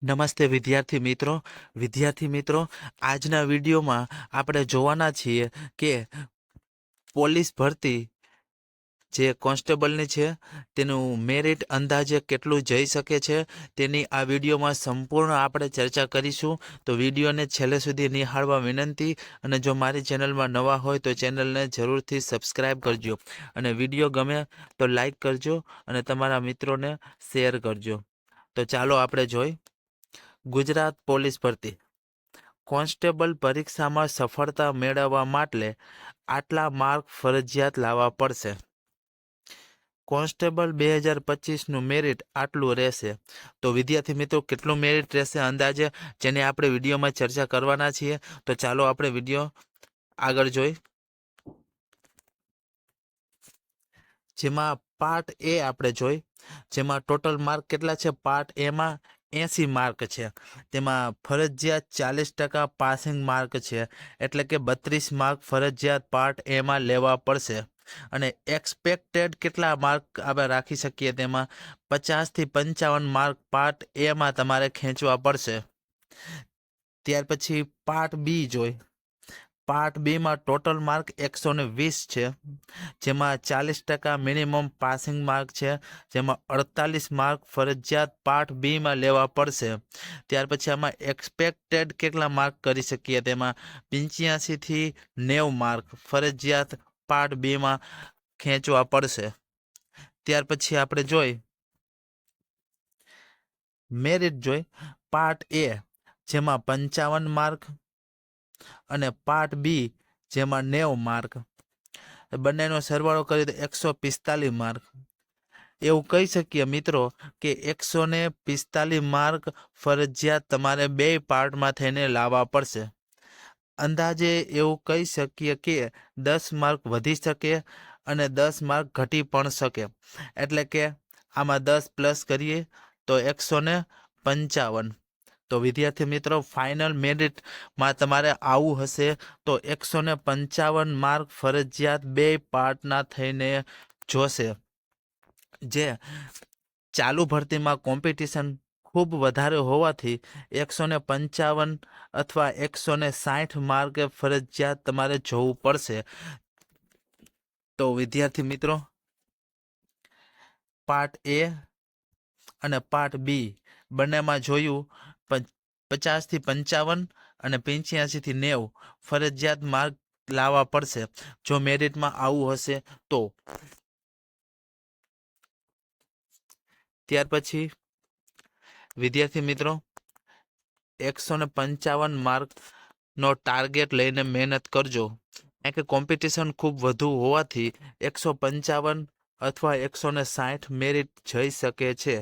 નમસ્તે વિદ્યાર્થી મિત્રો આજના વિડીયોમાં આપણે જોવાના છીએ કે પોલીસ ભરતી જે કોન્સ્ટેબલની છે તેનું મેરિટ અંદાજે કેટલું જઈ શકે છે તેની આ વિડીયોમાં સંપૂર્ણ આપણે ચર્ચા કરીશું. તો વિડીયોને છેલ્લે સુધી નિહાળવા વિનંતી, અને જો મારી ચેનલમાં નવા હોય તો ચેનલને જરૂરથી સબસ્ક્રાઈબ કરજો, અને વિડીયો ગમે તો લાઈક કરજો અને તમારા મિત્રોને શેર કરજો. તો ચાલો આપણે જોઈ. ગુજરાત પોલીસ ભરતી કોન્સ્ટેબલ પરીક્ષામાં સફળતા મેળવવા માટે આટલા માર્ક ફરજિયાત લાવવા પડશે. કોન્સ્ટેબલ 2025નું મેરિટ આટલું રહેશે. તો વિદ્યાર્થી મિત્રો, કેટલું મેરિટ રહેશે અંદાજે, જેને આપણે વિડીયોમાં ચર્ચા કરવાના છીએ. તો ચાલો આપણે વિડીયો આગળ જોઈ. જેમાં પાર્ટ એ આપણે જોઈ, જેમાં ટોટલ માર્ક કેટલા છે. પાર્ટ એમાં 80 માર્ક છે. તેમાં ફરજિયાત 40% પાસિંગ માર્ક છે, એટલે કે 32 માર્ક ફરજિયાત પાર્ટ એમાં લેવા પડશે. અને એક્સપેક્ટેડ કેટલા માર્ક આપણે રાખી શકીએ, તેમાં 50 થી 55 માર્ક પાર્ટ એમાં તમારે ખેંચવા પડશે. ત્યાર પછી પાર્ટ બી જોઈ. પાર્ટ બીમાં ટોટલ માર્ક 120 છે, જેમાં 40% મિનિમમ પાસિંગ માર્ક છે, જેમાં 48 માર્ક ફરજિયાત પાર્ટ બીમાં લેવા પડશે. ત્યાર પછી આમાં એક્સપેક્ટેડ કેટલા માર્ક કરી શકીએ, તેમાં 85 થી 90 માર્ક ફરજિયાત પાર્ટ બીમાં ખેંચવા પડશે. ત્યાર પછી આપણે જોઈ મેરિટ જોઈ. પાર્ટ એ જેમાં 55 માર્ક અને પાર્ટ બી જેમાં 90 માર્ક, બંનેનો સરવાળો કરીએ તો 145 માર્ક. એવું કહી શકીએ મિત્રો કે 145 માર્ક ફરજિયાત તમારે બે પાર્ટમાં થઈને લાવવા પડશે. અંદાજે એવું કહી શકીએ કે 10 માર્ક વધી શકે અને 10 માર્ક ઘટી પણ શકે, એટલે કે આમાં 10 પ્લસ કરીએ તો 155. તો વિદ્યાર્થી મિત્રો, ફાઇનલ મેરિટમાં તમારે આવું હશે તો 155 માર્ક ફરજિયાત બે પાર્ટના થઈને જોશે. જે ચાલુ ભરતીમાં કોમ્પિટિશન ખૂબ વધારે હોવાથી 155 અથવા 160 માર્કે ફરજિયાત તમારે જોવું પડશે. તો વિદ્યાર્થી મિત્રો, પાર્ટ એ અને પાર્ટ બી બંનેમાં જોયું 50 થી 55 અને 85 થી 90 ફરજિયાત માર્ક લાવવા પડશે જો મેરિટમાં આવું હશે તો. ત્યાર પછી વિદ્યાર્થી મિત્રો, 155 માર્કનો ટાર્ગેટ લઈને મહેનત કરજો, કારણ કે કોમ્પિટિશન ખૂબ વધુ હોવાથી 155 અથવા 160 મેરિટ જઈ શકે છે.